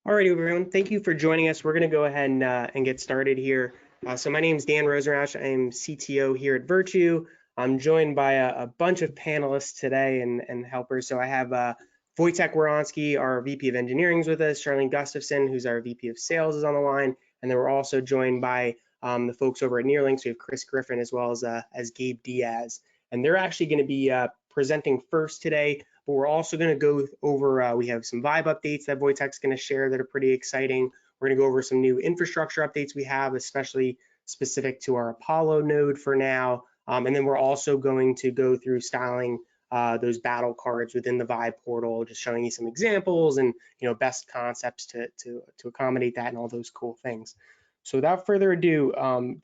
Alrighty, everyone. Thank you for joining us. We're going to go ahead and get started here. So my name is Dan Rosenrash. I'm CTO here at Viirtue. I'm joined by a bunch of panelists today and helpers. So I have Wojtek Woronski, our VP of Engineering, is with us. Charlene Gustafson, who's our VP of Sales, is on the line. And then we're also joined by the folks over at Nearlinks. We have Chris Griffin as well as Gabe Diaz. And they're actually going to be presenting first today. But we're also going to go over, we have some Vibe updates that Wojtek's going to share that are pretty exciting. We're going to go over some new infrastructure updates we have, especially specific to our Apollo node for now. And then we're also going to go through styling those battle cards within the Vibe portal, just showing you some examples and best concepts to accommodate that and all those cool things. So without further ado,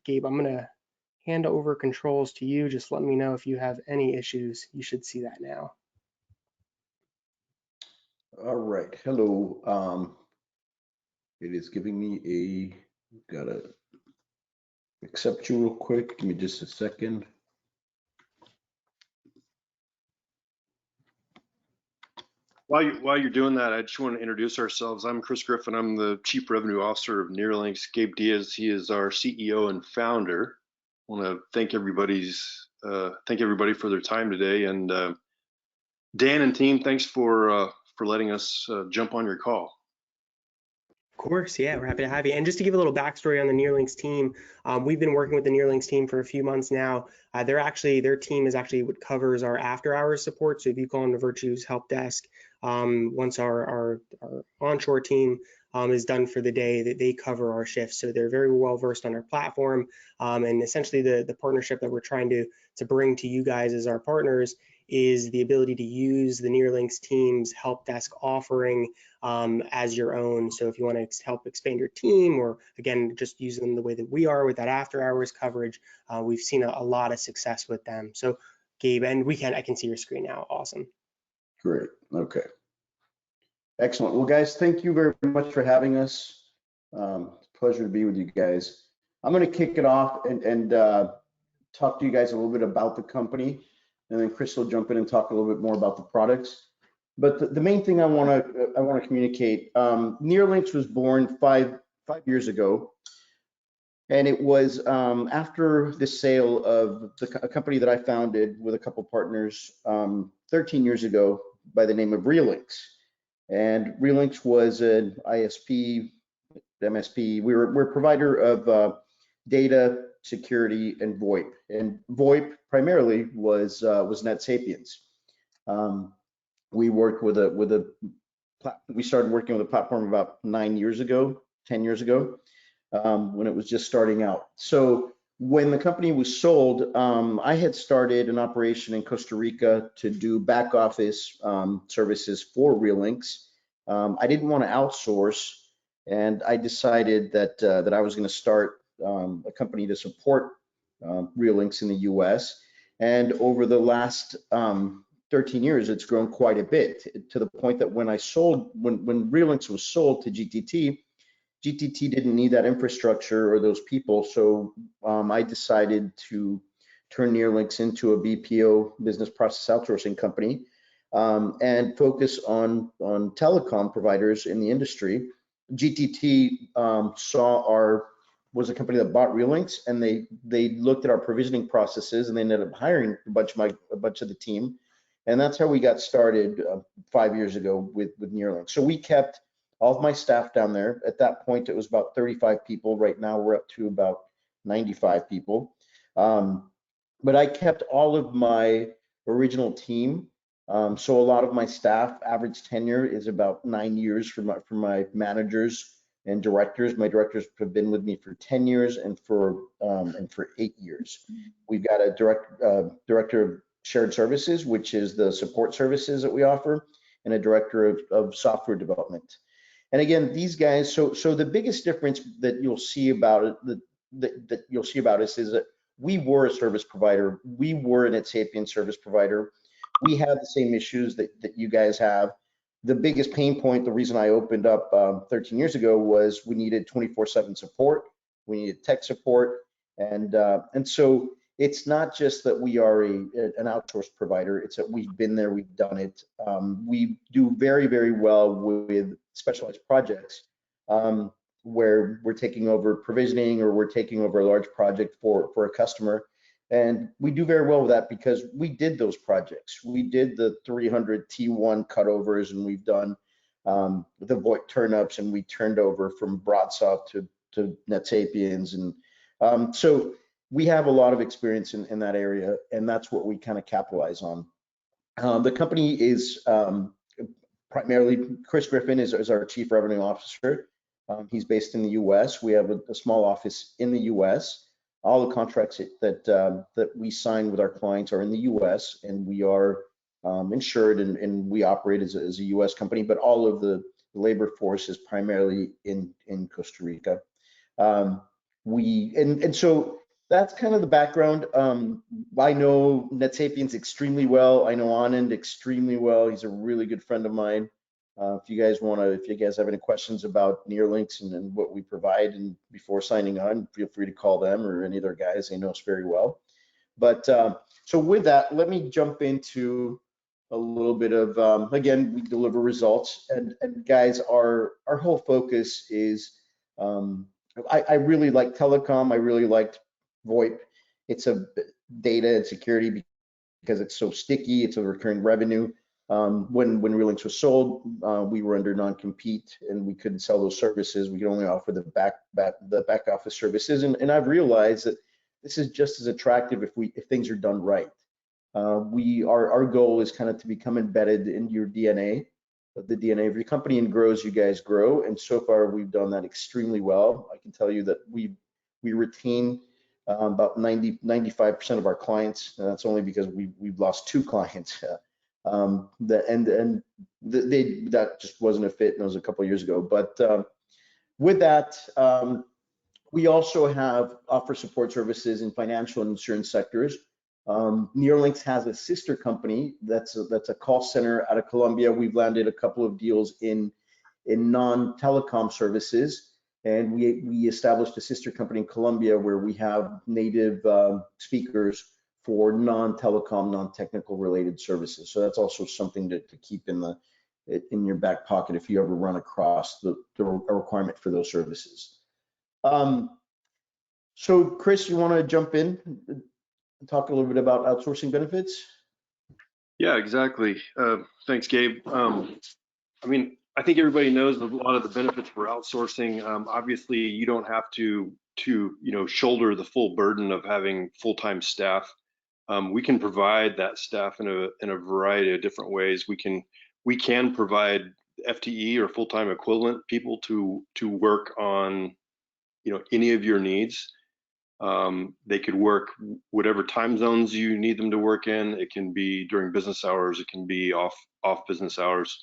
Gabe, I'm going to hand over controls to you. Just let me know if you have any issues. You should see that now. All right, hello. It is giving me gotta accept you real quick. Give me just a second. While you're doing that, I just want to introduce ourselves. I'm Chris Griffin. I'm the Chief Revenue Officer of Nearlinks. Gabe Diaz, he is our CEO and founder. I want to thank everybody for their time today. And Dan and team, thanks for letting us jump on your call. Of course, yeah, we're happy to have you. And just to give a little backstory on the Nearlinks team, we've been working with the Nearlinks team for a few months now. Their team is actually what covers our after-hours support. So if you call into Viirtue's help desk, once our onshore team is done for the day, that they cover our shifts. So they're very well versed on our platform. And essentially the partnership that we're trying to bring to you guys as our partners is the ability to use the Nearlinks team's help desk offering as your own. So if you want to help expand your team, or again, just use them the way that we are with that after hours coverage, we've seen a lot of success with them. So Gabe, and I can see your screen now. Awesome. Great, okay. Excellent. Well, guys, thank you very much for having us. It's a pleasure to be with you guys. I'm going to kick it off and talk to you guys a little bit about the company, and then Chris will jump in and talk a little bit more about the products. But the main thing I want to communicate, Nearlinks was born five years ago, and it was after the sale of a company that I founded with a couple partners 13 years ago by the name of Relinks. And Relinks was an ISP, MSP. We're a provider of data, security, and VoIP. And VoIP primarily was NetSapiens. We started working with a platform about 10 years ago, when it was just starting out. So when the company was sold, I had started an operation in Costa Rica to do back office services for Relinks. I didn't want to outsource, and I decided that I was going to start a company to support Relinks in the U.S. And over the last 13 years, it's grown quite a bit, to the point that when Relinks was sold to GTT didn't need that infrastructure or those people. So I decided to turn Nearlinks into a BPO, business process outsourcing company, and focus on telecom providers in the industry. GTT was a company that bought Relinks, and they looked at our provisioning processes, and they ended up hiring a bunch of the team. And that's how we got started 5 years ago with Nearlinks. So we kept all of my staff down there. At that point, it was about 35 people. Right now, we're up to about 95 people. But I kept all of my original team. So a lot of my staff, average tenure is about 9 years for my managers and directors. My directors have been with me for 10 years and for 8 years. We've got a director of shared services, which is the support services that we offer, and a director of software development. And again, these guys, so the biggest difference that you'll see about it, that you'll see about us, is that we were a service provider. We were a NetSapiens service provider. We have the same issues that you guys have. The biggest pain point, the reason I opened up 13 years ago, was we needed 24/7 support. We needed tech support, and so it's not just that we are an outsourced provider. It's that we've been there, we've done it. We do very, very well with specialized projects, where we're taking over provisioning or we're taking over a large project for a customer. And we do very well with that because we did those projects. We did the 300 T1 cutovers, and we've done the VoIP turnups, and we turned over from BroadSoft to NetSapiens. And so we have a lot of experience in that area, and that's what we kind of capitalize on. The company is primarily, Chris Griffin is our Chief Revenue Officer. He's based in the US. We have a small office in the US. All the contracts that we sign with our clients are in the US, and we are insured, and we operate as a US company, but all of the labor force is primarily in Costa Rica. So that's kind of the background. I know NetSapiens extremely well. I know Anand extremely well. He's a really good friend of mine. If you guys have any questions about Nearlinks and what we provide, and before signing on, feel free to call them or any other guys. They know us very well. But so with that, let me jump into a little bit of, again, we deliver results, and guys, our whole focus is, I really like Telecom. I really liked VoIP. It's a data and security because it's so sticky. It's a recurring revenue. When Relinks was sold, we were under non-compete, and we couldn't sell those services. We could only offer the back office services. And I've realized that this is just as attractive if things are done right. Our goal is kind of to become embedded in your DNA. The DNA of your company, and grows, you guys grow. And so far, we've done that extremely well. I can tell you that we retain about 95% of our clients. And that's only because we've lost 2 clients. That just wasn't a fit, and it was a couple of years ago. But with that, we also offer support services in financial and insurance sectors. Nearlinks has a sister company that's a call center out of Colombia. We've landed a couple of deals in non-telecom services, and we established a sister company in Colombia where we have native speakers for non-telecom, non-technical related services. So that's also something to keep in your back pocket if you ever run across a requirement for those services. So Chris, you want to jump in and talk a little bit about outsourcing benefits? Yeah, exactly. Thanks, Gabe. I mean, I think everybody knows a lot of the benefits for outsourcing. Obviously, you don't have to shoulder the full burden of having full-time staff. We can provide that staff in a variety of different ways. We can provide FTE or full-time equivalent people to work on any of your needs. They could work whatever time zones you need them to work in. It can be during business hours. It can be off business hours.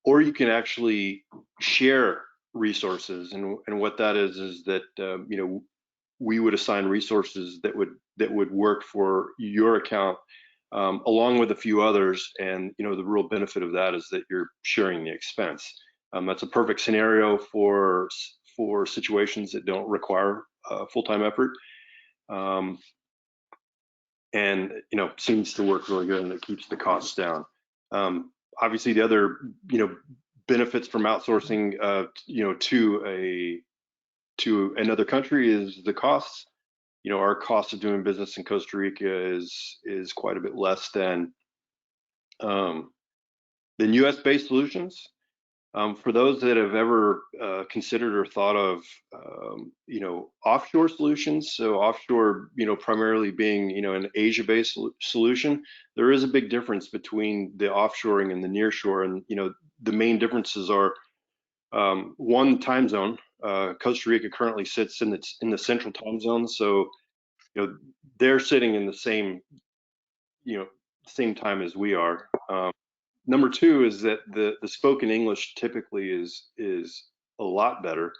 Or you can actually share resources, and what that is that we would assign resources that would work for your account along with a few others, and the real benefit of that is that you're sharing the expense. That's a perfect scenario for situations that don't require full-time effort, and seems to work really good, and it keeps the costs down. Obviously, the other benefits from outsourcing to another country is the costs. Our cost of doing business in Costa Rica is quite a bit less than US-based solutions. For those that have ever considered or thought of offshore solutions, so offshore primarily being an Asia-based solution, there is a big difference between the offshoring and the nearshore, and the main differences are one, time zone. Costa Rica currently sits in the central time zone, so they're sitting in the same time as we are. Number 2 is that the spoken English typically is a lot better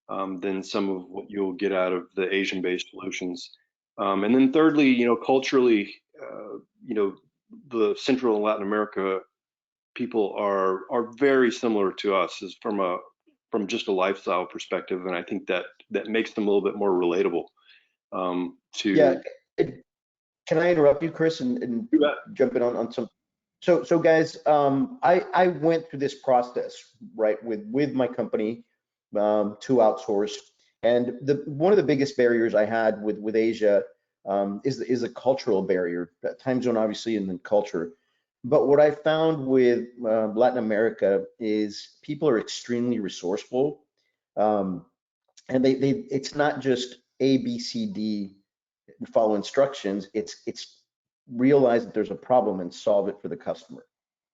than some of what you'll get out of the Asian-based solutions. And then thirdly, culturally, the Central and Latin America people are very similar to us as from just a lifestyle perspective, and I think that makes them a little bit more relatable. Yeah. Can I interrupt you, Chris, and jump in on some? So guys, I went through this process, right, with my company to outsource. And one of the biggest barriers I had with Asia is a cultural barrier, time zone obviously, and then culture. But what I found with Latin America is people are extremely resourceful, um, and it's not just A, B, C, D, follow instructions. It's realize that there's a problem and solve it for the customer.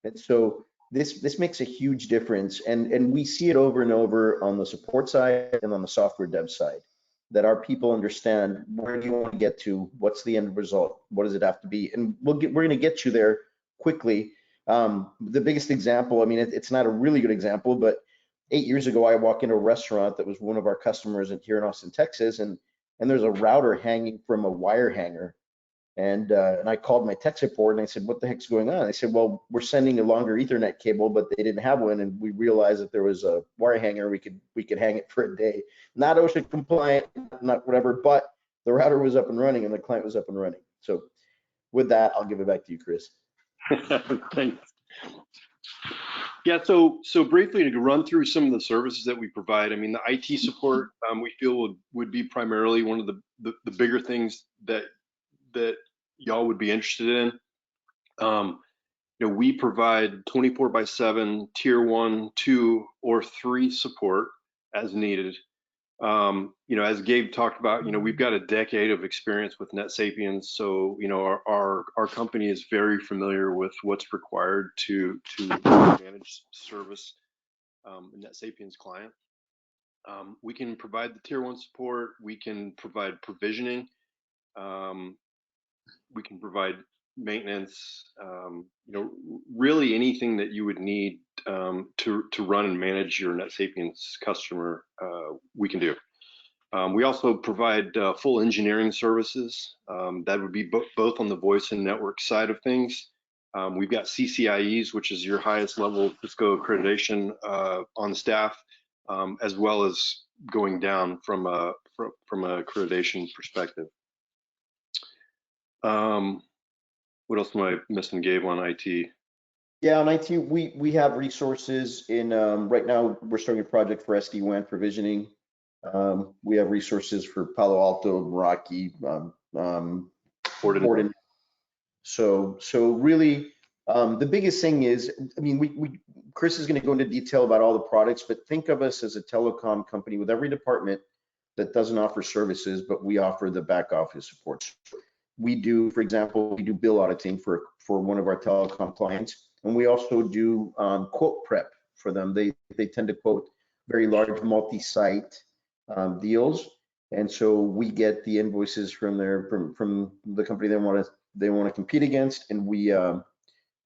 And so this makes a huge difference, and we see it over and over on the support side and on the software dev side, that our people understand where do you want to get to, what's the end result, what does it have to be, and we're going to get you there quickly. The biggest example, I mean, it's not a really good example, but 8 years ago, I walk into a restaurant that was one of our customers here in Austin, Texas, and there's a router hanging from a wire hanger. And I called my tech support and I said, what the heck's going on? They said, well, we're sending a longer Ethernet cable, but they didn't have one. And we realized that there was a wire hanger. We could hang it for a day. Not OSHA compliant, not whatever, but the router was up and running and the client was up and running. So with that, I'll give it back to you, Chris. Thanks. Yeah, so briefly to run through some of the services that we provide. I mean, the IT support we feel would be primarily one of the bigger things that y'all would be interested in. You know, we provide 24/7 tier 1, 2, or 3 support as needed. You know, as Gabe talked about, you know, we've got a decade of experience with NetSapiens, so you know our company is very familiar with what's required to manage service a NetSapiens client. We can provide the tier 1 support. We can provide provisioning. We can provide maintenance. You know, really anything that you would need to run and manage your NetSapiens customer, we can do. We also provide full engineering services. That would be both on the voice and network side of things. We've got CCIEs, which is your highest level of Cisco accreditation on staff, as well as going down from a accreditation perspective. What else am I missing, Gabe, on IT? Yeah, on IT, we have resources in, right now we're starting a project for SDWAN Provisioning. We have resources for Palo Alto, Meraki, Borden. So really, the biggest thing is, I mean, Chris is going to go into detail about all the products, but think of us as a telecom company with every department that doesn't offer services, but we offer the back office support. We do, for example, we do bill auditing for one of our telecom clients, and we also do quote prep for them. They tend to quote very large multi-site deals, and so we get the invoices from the company they want to compete against, and we do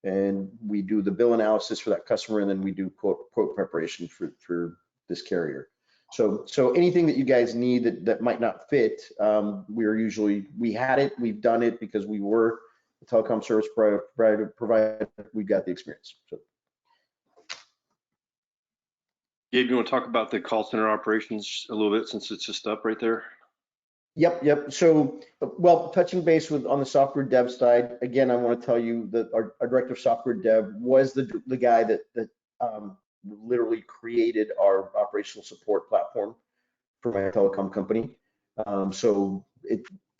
the bill analysis for that customer, and then we do quote preparation for this carrier. So anything that you guys need that might not fit, we had it, we've done it because we were a telecom service provider, we've got the experience. So. Gabe, you want to talk about the call center operations a little bit, since it's just up right there? Yep. So, well, touching base on the software dev side, again, I want to tell you that our director of software dev was the guy that literally created our operational support platform for my telecom company. So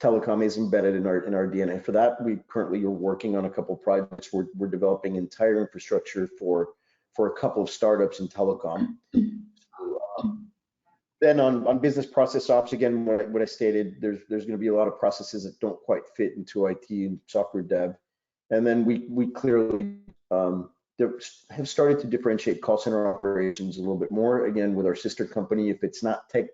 telecom is embedded in our DNA. For that, we currently are working on a couple of projects. We're developing entire infrastructure for a couple of startups in telecom. Then on business process ops, again, what I stated, there's going to be a lot of processes that don't quite fit into IT and software dev. And then we clearly have started to differentiate call center operations a little bit more. Again, with our sister company, if it's not tech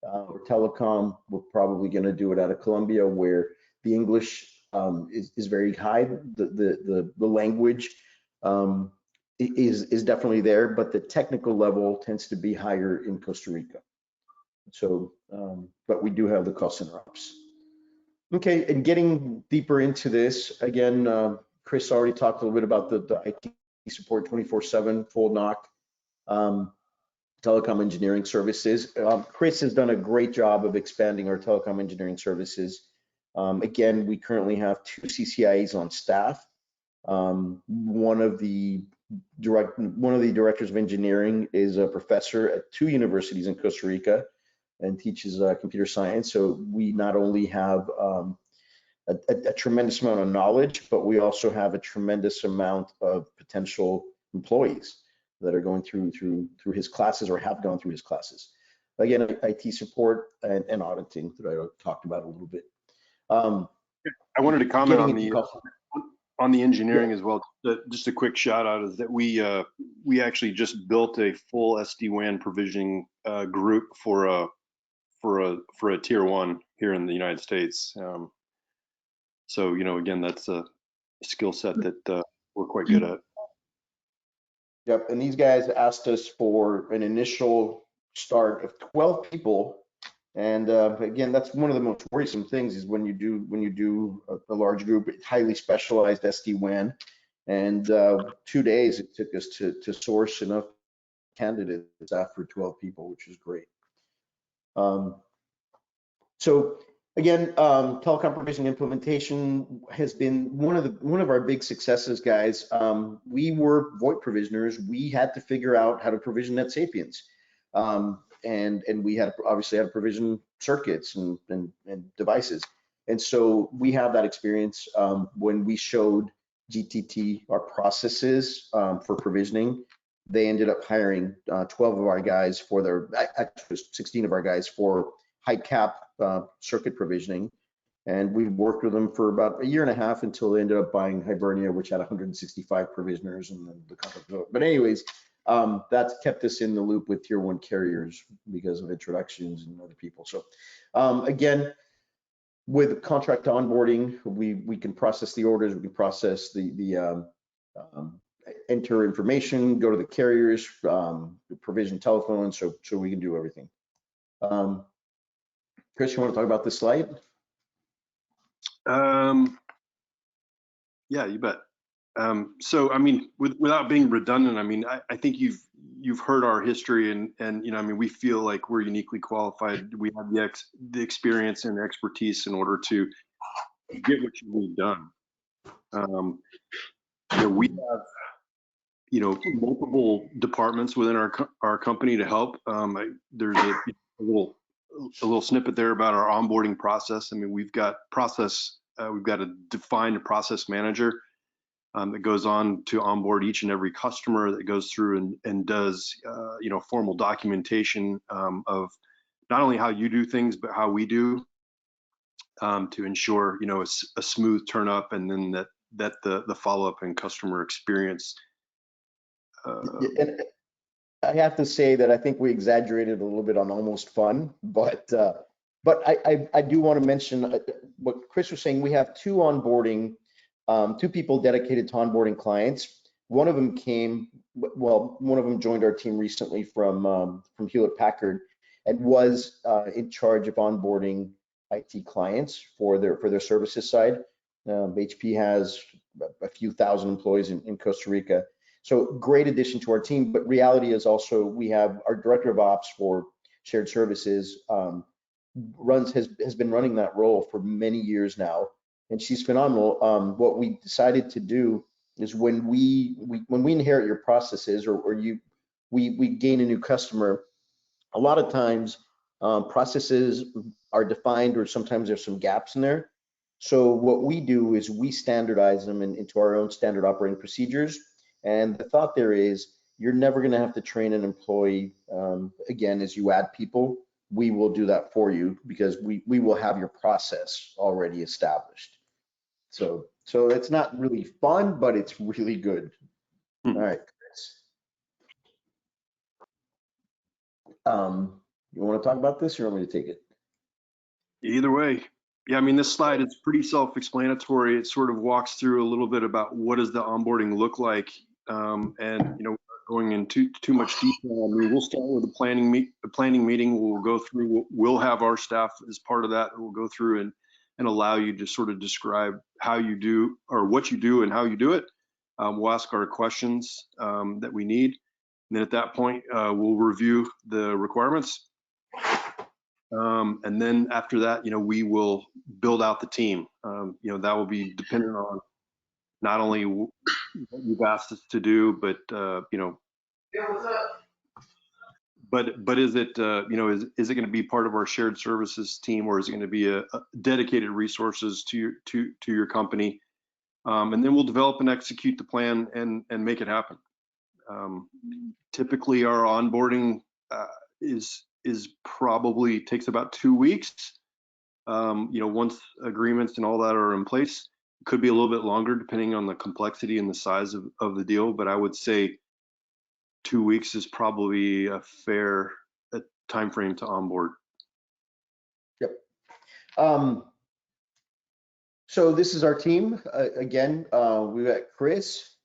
or telecom, we're probably going to do it out of Colombia, where the English is very high. The language is definitely there, but the technical level tends to be higher in Costa Rica. So, but we do have the call center ops. Okay, and getting deeper into this, again, Chris already talked a little bit about the IT support 24/7 full knock telecom engineering services. Chris has done a great job of expanding our telecom engineering services. Again, we currently have 2 CCIEs on staff. One of the directors of engineering is a professor at 2 universities in Costa Rica and teaches computer science. So we not only have a tremendous amount of knowledge, but we also have a tremendous amount of potential employees that are going through his classes or have gone through his classes. Again, IT support and auditing that I talked about a little bit. I wanted to comment on the engineering Yeah. as well. Just a quick shout out is that we actually just built a full SDWAN provisioning group for a tier 1 here in the United States. So again, that's a skill set that we're quite good at. Yep, and these guys asked us for an initial start of 12 people. And again, that's one of the most worrisome things is when you do a large group, it's highly specialized SD-WAN. And 2 days it took us to source enough candidates after 12 people, which is great. So again, telecom provision implementation has been one of our big successes, guys. We were VoIP provisioners. We had to figure out how to provision NetSapiens. And we obviously had to provision circuits and devices. And so we have that experience when we showed GTT our processes for provisioning. They ended up hiring 12 of our guys for actually 16 of our guys for high cap circuit provisioning. And we worked with them for about 1.5 years until they ended up buying Hibernia, which had 165 provisioners and then the contract. But anyways, that's kept us in the loop with tier 1 carriers because of introductions and other people. So again, with contract onboarding, we can process the orders, we can process the enter information, go to the carriers, provision telephone, so we can do everything. Chris, you want to talk about this slide? Yeah, you bet. So I mean, without being redundant, I mean, I think you've heard our history, and I mean, we feel like we're uniquely qualified. We have the experience and expertise in order to get what you need done. We have multiple departments within our company to help. There's a little snippet there about our onboarding process. I mean, we've got a defined process manager that goes on to onboard each and every customer, that goes through and does formal documentation of not only how you do things but how we do, to ensure a smooth turn up, and then that the follow-up and customer experience. And I have to say that I think we exaggerated a little bit on almost fun, but I do want to mention what Chris was saying. We have two people dedicated to onboarding clients. One of them joined our team recently from Hewlett Packard and was in charge of onboarding IT clients for their services side. HP has a few thousand employees in Costa Rica. So great addition to our team, but reality is also we have our director of ops for shared services has been running that role for many years now, and she's phenomenal. What we decided to do is when we inherit your processes or we gain a new customer, a lot of times processes are defined or sometimes there's some gaps in there. So what we do is we standardize them into our own standard operating procedures. And the thought there is you're never going to have to train an employee again as you add people. We will do that for you because we will have your process already established. So it's not really fun, but it's really good. All right, Chris. You want to talk about this or you want me to take it? Either way. Yeah, I mean, this slide is pretty self-explanatory. It sort of walks through a little bit about what does the onboarding look like, and going into too much detail. I mean, we'll start with a planning meeting. We'll go through. We'll have our staff as part of that. We'll go through and allow you to sort of describe how you do or what you do and how you do it. We'll ask our questions that we need, and then at that point, we'll review the requirements. And then after that, we will build out the team. That will be dependent on not only what you've asked us to do, but but is it is it going to be part of our shared services team, or is it going to be a dedicated resources to your company? And then we'll develop and execute the plan and make it happen. Typically, our onboarding is probably takes about 2 weeks. Once agreements and all that are in place, it could be a little bit longer depending on the complexity and the size of the deal. But I would say 2 weeks is probably a fair time frame to onboard. Yep. So this is our team. Again, we've got Chris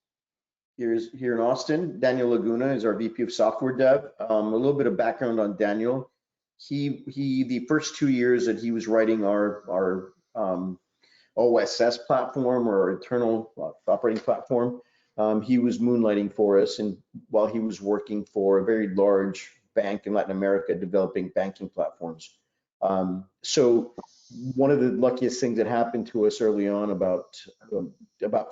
here in Austin. Daniel Laguna is our VP of Software Dev. A little bit of background on Daniel. He the first 2 years that he was writing our OSS platform, or our internal operating platform, he was moonlighting for us, and while he was working for a very large bank in Latin America developing banking platforms. So one of the luckiest things that happened to us early on about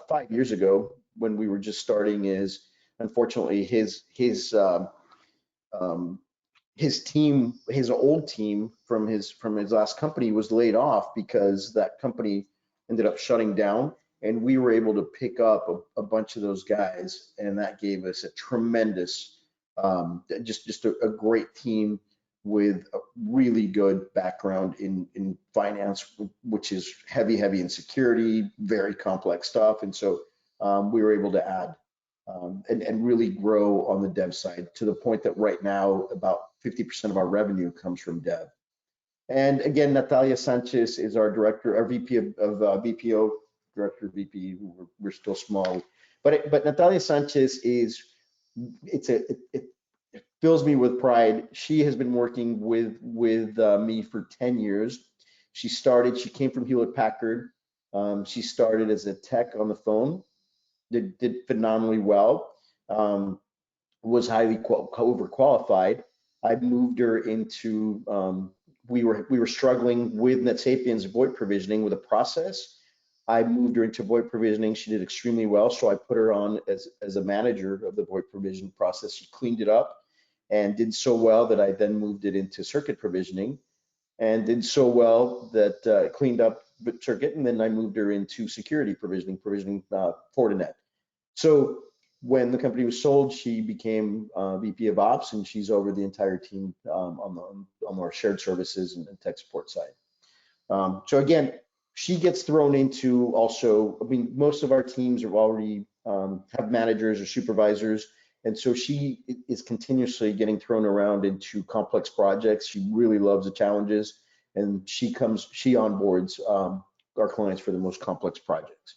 5 years ago when we were just starting is, unfortunately, his team, his old team from his last company was laid off because that company ended up shutting down, and we were able to pick up a bunch of those guys, and that gave us a tremendous, just a great team with a really good background in finance, which is heavy in security, very complex stuff. And so we were able to add and really grow on the dev side, to the point that right now about 50% of our revenue comes from dev. And again, Natalia Sanchez is our director, our VP of BPO, director of VP. We're still small, but Natalia Sanchez is, it fills me with pride. She has been working with me for 10 years. She came from Hewlett Packard. She started as a tech on the phone, did phenomenally well, was highly overqualified. I moved her into, we were struggling with NetSapiens VoIP provisioning with a process. I moved her into VoIP provisioning. She did extremely well, so I put her on as a manager of the VoIP provision process. She cleaned it up and did so well that I then moved it into circuit provisioning, and did so well that cleaned up circuit, and then I moved her into security provisioning Fortinet. So when the company was sold, she became VP of Ops, and she's over the entire team on our shared services and tech support side. So again, she gets thrown into also, I mean, most of our teams are already have managers or supervisors, and so she is continuously getting thrown around into complex projects. She really loves the challenges, and she onboards our clients for the most complex projects.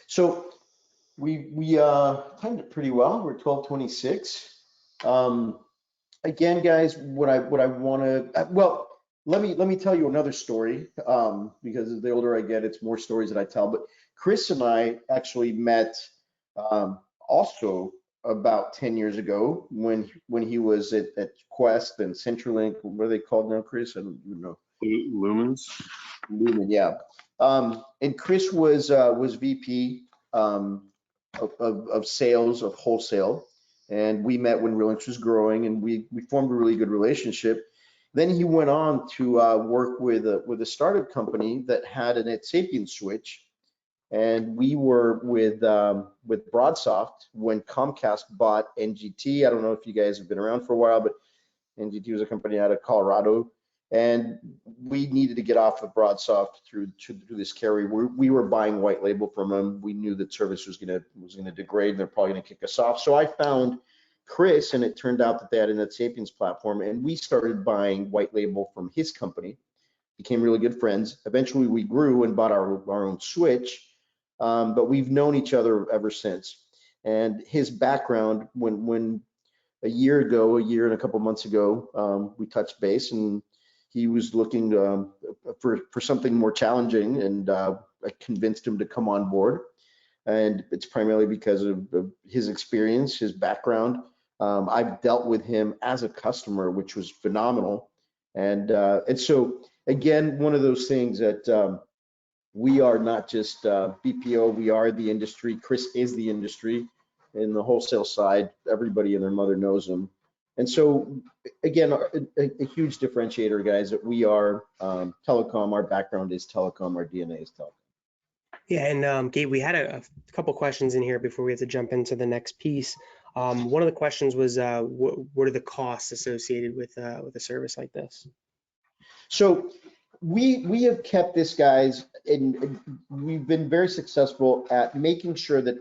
So we timed it pretty well. We're 12:26. Again, guys, what I want to, well, let me tell you another story, because the older I get, it's more stories that I tell. But Chris and I actually met also about 10 years ago when he was at Quest and CenturyLink. What are they called now, Chris? I don't even know. Lumens. Lumen, yeah. And Chris was VP of sales of wholesale, and we met when Relinx was growing, and we formed a really good relationship. Then he went on to work with a startup company that had a NetSapiens switch, and we were with BroadSoft when Comcast bought NGT. I don't know if you guys have been around for a while, but NGT was a company out of Colorado, and we needed to get off of BroadSoft through this carrier. We were buying white label from them. We knew that service was gonna degrade, and they're probably gonna kick us off. So I found Chris, and it turned out that they had a NetSapiens platform, and we started buying white label from his company, became really good friends. Eventually we grew and bought our own switch, but we've known each other ever since. And his background, when a year and a couple months ago, we touched base, and he was looking for something more challenging, and I convinced him to come on board. And it's primarily because of his experience, his background. I've dealt with him as a customer, which was phenomenal. And so again, one of those things that we are not just BPO, we are the industry. Chris is the industry. In the wholesale side, everybody and their mother knows him. And so, again, a huge differentiator, guys, that we are telecom. Our background is telecom. Our DNA is telecom. Yeah, and Gabe, we had a couple questions in here before we have to jump into the next piece. One of the questions was, what are the costs associated with a service like this? So we have kept this, guys, and we've been very successful at making sure that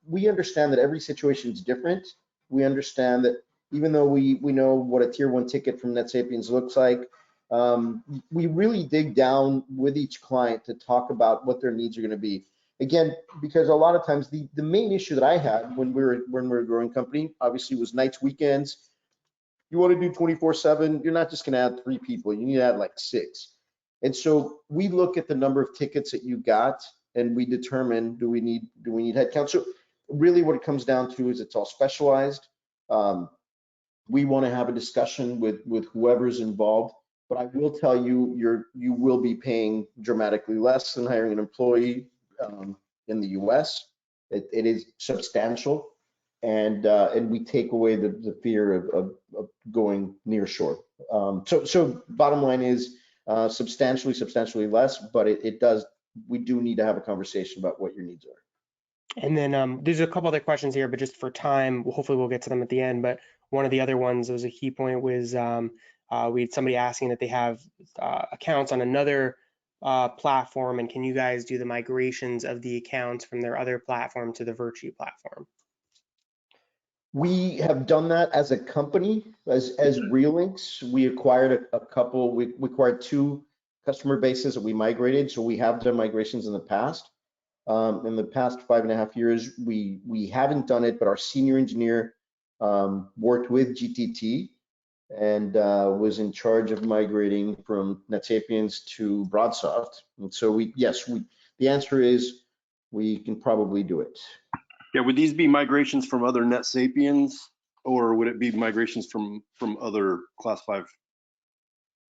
we understand that every situation is different. We understand that even though we know what a tier 1 ticket from NetSapiens looks like, we really dig down with each client to talk about what their needs are going to be. Again, because a lot of times the main issue that I had when we were a growing company, obviously, was nights, weekends. You want to do 24/7, you're not just going to add 3 people, you need to add like 6. And so we look at the number of tickets that you got and we determine, do we need headcount? So really what it comes down to is it's all specialized. We want to have a discussion with whoever's involved, but I will tell you, you will be paying dramatically less than hiring an employee in the US. It is substantial. And we take away the fear of going near shore. So bottom line is substantially less, but we do need to have a conversation about what your needs are. And then there's a couple other questions here, but just for time, hopefully we'll get to them at the end. But one of the other ones that was a key point was we had somebody asking that they have accounts on another platform, and can you guys do the migrations of the accounts from their other platform to the Viirtue platform? We have done that as a company, as Relinks. We acquired a couple. We acquired 2 customer bases that we migrated, so we have done migrations in the past. In the past 5.5 years, we haven't done it, but our senior engineer worked with GTT and was in charge of migrating from NetSapiens to BroadSoft. And so the answer is we can probably do it. Yeah, would these be migrations from other NetSapiens, or would it be migrations from other Class 5?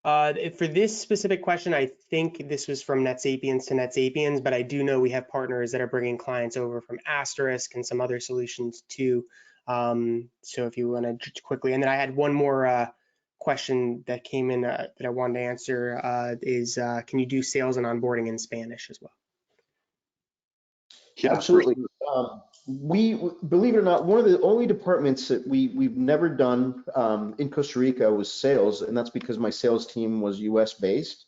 For this specific question, I think this was from NetSapiens to NetSapiens, but I do know we have partners that are bringing clients over from Asterisk and some other solutions too. So if you want to quickly, and then I had one more question that came in that I wanted to answer is, can you do sales and onboarding in Spanish as well? Yeah, absolutely. We, believe it or not, one of the only departments that we've never done in Costa Rica was sales, and that's because my sales team was US based,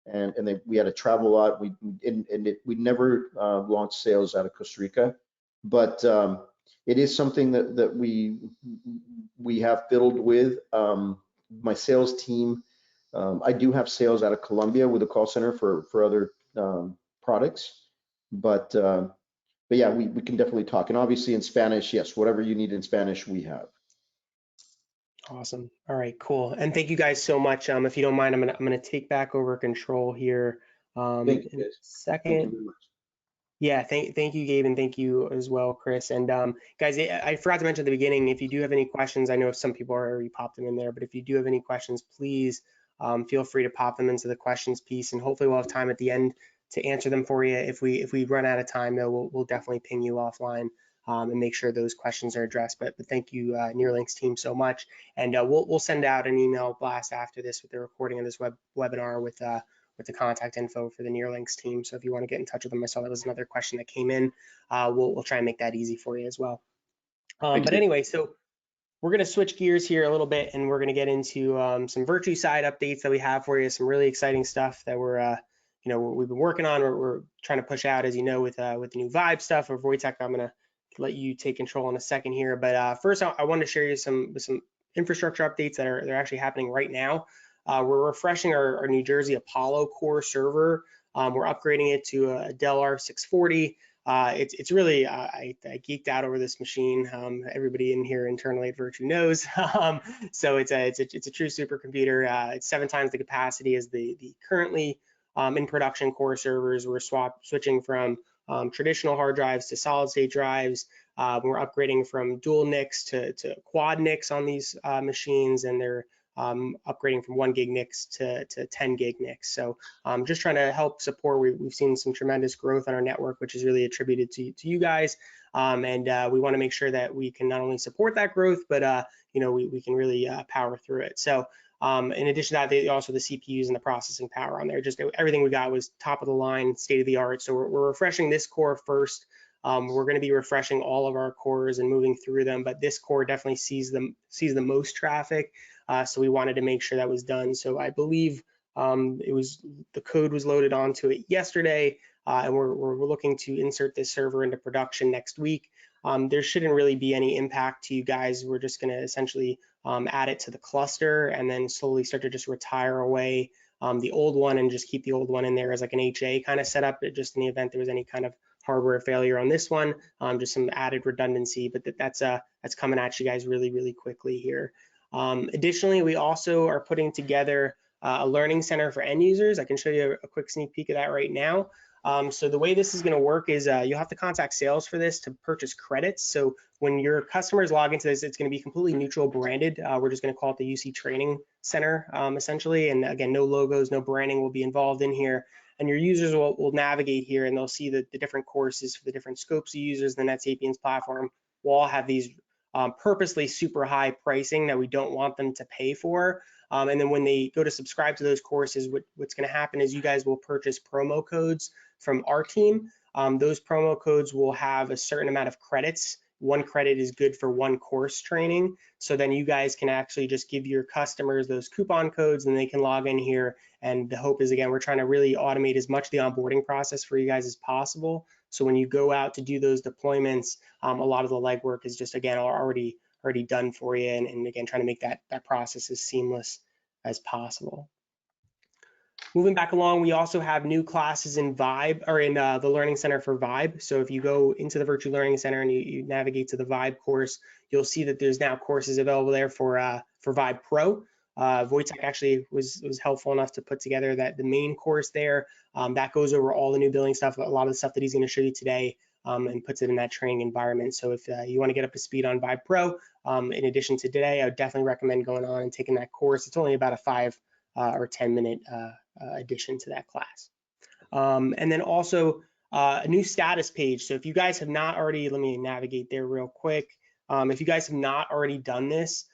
and we had to travel a lot. We never launched sales out of Costa Rica, but it is something that we have fiddled with. My sales team, I do have sales out of Colombia with a call center for other products, but yeah, we can definitely talk. And obviously in Spanish, yes, whatever you need in Spanish, we have. Awesome. All right, cool. And thank you guys so much. If you don't mind, I'm gonna take back over control here Thank you, in a guys. second. Thank you very much. Yeah, thank you, Gabe, and thank you as well, Chris. And guys, I forgot to mention at the beginning, if you do have any questions, I know some people already popped them in there, but if you do have any questions, please feel free to pop them into the questions piece, and hopefully we'll have time at the end to answer them for you. If we run out of time, though, we'll definitely ping you offline and make sure those questions are addressed. But thank you, Neuralink's team, so much. And we'll send out an email blast after this with the recording of this webinar with the contact info for the Neuralink's team. So if you want to get in touch with them, I saw that was another question that came in. We'll try and make that easy for you as well. But anyway, so we're going to switch gears here a little bit, and we're going to get into some Viirtue side updates that we have for you. Some really exciting stuff that we've been working on. We're trying to push out, as you know, with the new Vibe stuff or Wojtek. I'm going to let you take control in a second here. But first, I want to share you some infrastructure updates that are actually happening right now. We're refreshing our New Jersey Apollo core server. We're upgrading it to a Dell R640. It's really, I geeked out over this machine. Everybody in here internally at Viirtue knows. So it's a true supercomputer. It's 7 times the capacity as the currently in production core servers. We're switching from traditional hard drives to solid state drives. We're upgrading from dual NICs to quad NICs on these machines, and they're upgrading from 1 gig NICs to 10 gig NICs. So just trying to help support. We've seen some tremendous growth on our network, which is really attributed to you guys. And we want to make sure that we can not only support that growth, but we can really power through it. So in addition to that, also the CPUs and the processing power on there, just everything we got was top of the line, state of the art. So we're refreshing this core first. We're going to be refreshing all of our cores and moving through them, but this core definitely sees the most traffic. So we wanted to make sure that was done. So I believe the code was loaded onto it yesterday, and we're looking to insert this server into production next week. There shouldn't really be any impact to you guys. We're just going to essentially add it to the cluster and then slowly start to just retire away the old one and just keep the old one in there as like an HA kind of setup, just in the event there was any kind of hardware failure on this one, just some added redundancy, but that's coming at you guys really, really quickly here. Additionally, we also are putting together a learning center for end users. I can show you a quick sneak peek of that right now. So the way this is going to work is you'll have to contact sales for this to purchase credits. So when your customers log into this, it's going to be completely neutral branded. We're just going to call it the UC Training Center, essentially. And again, no logos, no branding will be involved in here. And your users will navigate here and they'll see the different courses for the different scopes of users. The NetSapiens platform will all have these purposely super high pricing that we don't want them to pay for. And then when they go to subscribe to those courses, what's going to happen is you guys will purchase promo codes from our team. Those promo codes will have a certain amount of credits. 1 credit is good for 1 course training. So then you guys can actually just give your customers those coupon codes and they can log in here. And the hope is, again, we're trying to really automate as much of the onboarding process for you guys as possible. So when you go out to do those deployments, a lot of the legwork is just, again, already done for you. And again, trying to make that process as seamless as possible. Moving back along, we also have new classes in Vibe, or in the Learning Center for Vibe. So if you go into the Viirtue Learning Center and you navigate to the Vibe course, you'll see that there's now courses available there for Vibe Pro. Wojtek actually was helpful enough to put together the main course there. That goes over all the new billing stuff, a lot of the stuff that he's going to show you today, and puts it in that training environment. So if you want to get up to speed on Vibe Pro, in addition to today, I would definitely recommend going on and taking that course. It's only about a 5 or 10 minute addition to that class. And then also a new status page. So if you guys have not already, let me navigate there real quick. If you guys have not already done this,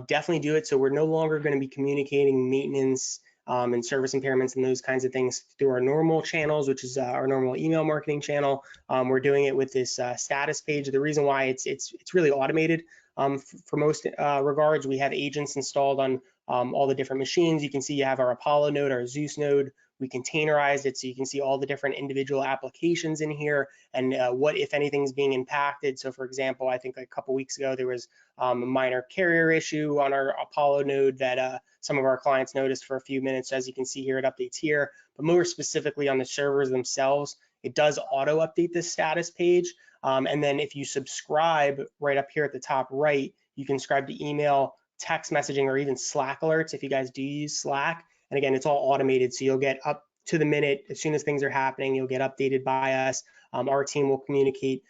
definitely do it. So we're no longer going to be communicating maintenance and service impairments and those kinds of things through our normal channels, which is our normal email marketing channel. We're doing it with this status page. The reason why it's really automated for most regards. We have agents installed on all the different machines. You can see you have our Apollo node, our Zeus node. We containerized it so you can see all the different individual applications in here and what, if anything, is being impacted. So for example, I think a couple weeks ago, there was a minor carrier issue on our Apollo node that some of our clients noticed for a few minutes. As you can see here, it updates here, but more specifically on the servers themselves, it does auto update this status page. And then if you subscribe right up here at the top right, you can subscribe to email, text messaging, or even Slack alerts if you guys do use Slack. And again, it's all automated, so you'll get up to the minute as soon as things are happening. You'll get updated by us. Our team will communicate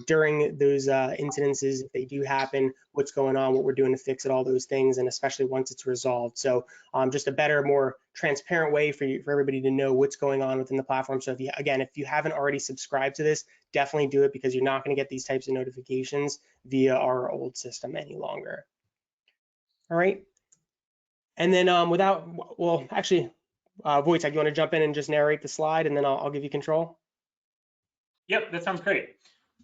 during those incidences, if they do happen, what's going on, what we're doing to fix it, all those things, and especially once it's resolved. So just a better, more transparent way for everybody to know what's going on within the platform. So if you haven't already subscribed to this, definitely do it, because you're not going to get these types of notifications via our old system any longer. All right. And then Wojtek, you want to jump in and just narrate the slide, and then I'll give you control? Yep, that sounds great.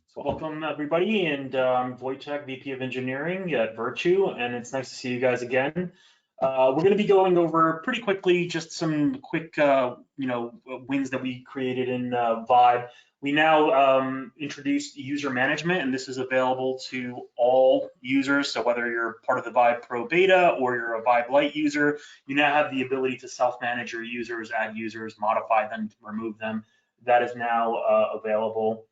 So welcome everybody, and I'm Wojtek, VP of Engineering at Viirtue, and it's nice to see you guys again. We're going to be going over pretty quickly just some quick, wins that we created in Vibe. We now introduced user management, and this is available to all users. So whether you're part of the Vibe Pro beta or you're a Vibe Lite user, you now have the ability to self-manage your users, add users, modify them, remove them. That is now available.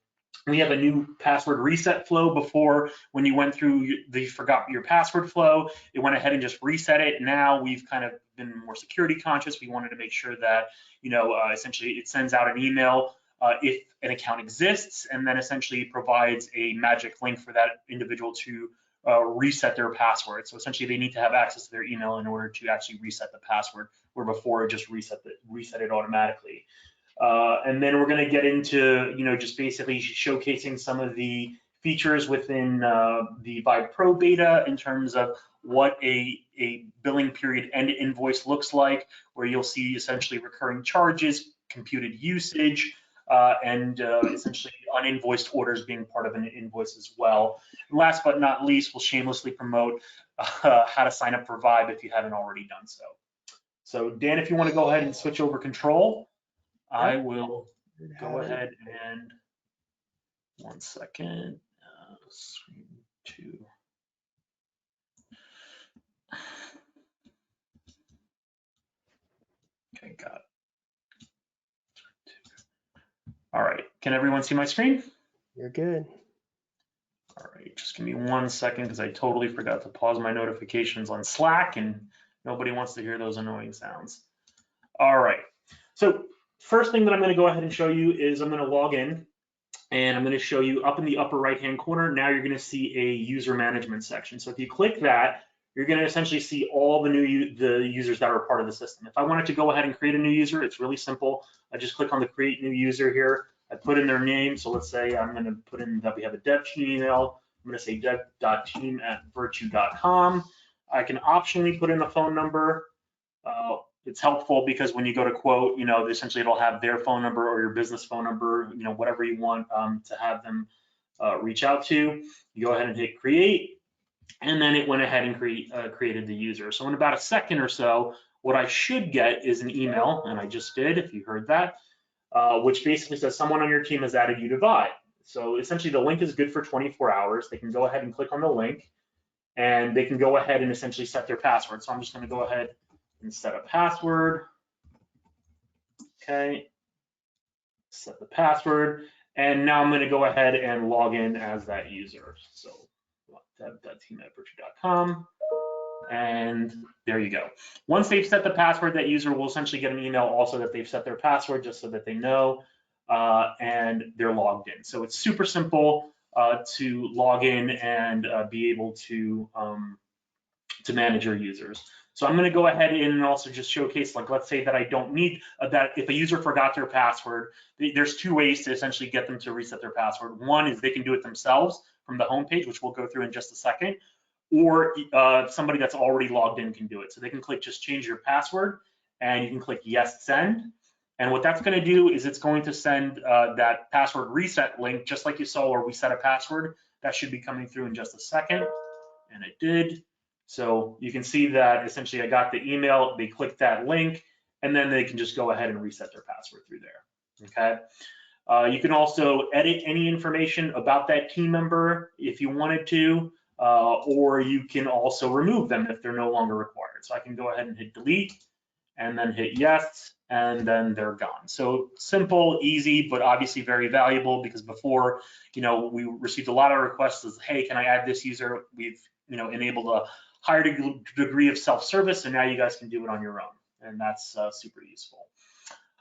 We have a new password reset flow. Before, when you went through the forgot your password flow, it went ahead and just reset it. Now we've kind of been more security conscious. We wanted to make sure that, essentially it sends out an email if an account exists, and then essentially provides a magic link for that individual to reset their password. So essentially they need to have access to their email in order to actually reset the password, where before it just reset it automatically. And then we're going to get into, just basically showcasing some of the features within the Vive Pro beta in terms of what a billing period end invoice looks like, where you'll see essentially recurring charges, computed usage, and essentially uninvoiced orders being part of an invoice as well. And last but not least, we'll shamelessly promote how to sign up for Vive if you haven't already done so. So Dan, if you want to go ahead and switch over control, I will go ahead and, one second, screen 2. Okay, got it. All right, can everyone see my screen? You're good. All right, just give me 1 second because I totally forgot to pause my notifications on Slack and nobody wants to hear those annoying sounds. All right, so first thing that I'm going to go ahead and show you is I'm going to log in, and I'm going to show you up in the upper right-hand corner. Now you're going to see a user management section. So if you click that, you're going to essentially see all the users that are part of the system. If I wanted to go ahead and create a new user, it's really simple. I just click on the create new user here. I put in their name. So let's say I'm going to put in that we have a dev team email. I'm going to say dev.team@viirtue.com. I can optionally put in a phone number. It's helpful because when you go to quote, essentially it'll have their phone number or your business phone number, whatever you want to have them reach out to. You go ahead and hit create, and then it went ahead and created the user. So in about a second or so, what I should get is an email, and I just did, if you heard that, which basically says someone on your team has added you to Vive. So essentially the link is good for 24 hours. They can go ahead and click on the link, and they can go ahead and essentially set their password. So I'm just going to go ahead and set a password. Okay, set the password, and now I'm going to go ahead and log in as that user. So dev.team@viirtue.com, and there you go. Once they've set the password, that user will essentially get an email also that they've set their password, just so that they know, and they're logged in. So it's super simple to log in and be able to manage your users. So I'm going to go ahead and also just showcase, like, let's say that I don't need that. If a user forgot their password, there's 2 ways to essentially get them to reset their password. One is they can do it themselves from the homepage, which we'll go through in just a second, or somebody that's already logged in can do it. So they can click just change your password, and you can click yes, send. And what that's going to do is it's going to send that password reset link, just like you saw where we set a password. That should be coming through in just a second, and it did. So you can see that essentially I got the email, they clicked that link, and then they can just go ahead and reset their password through there, okay? You can also edit any information about that team member if you wanted to, or you can also remove them if they're no longer required. So I can go ahead and hit delete, and then hit yes, and then they're gone. So simple, easy, but obviously very valuable, because before, we received a lot of requests as, hey, can I add this user? We've, enabled a higher degree of self-service, and now you guys can do it on your own, and that's super useful.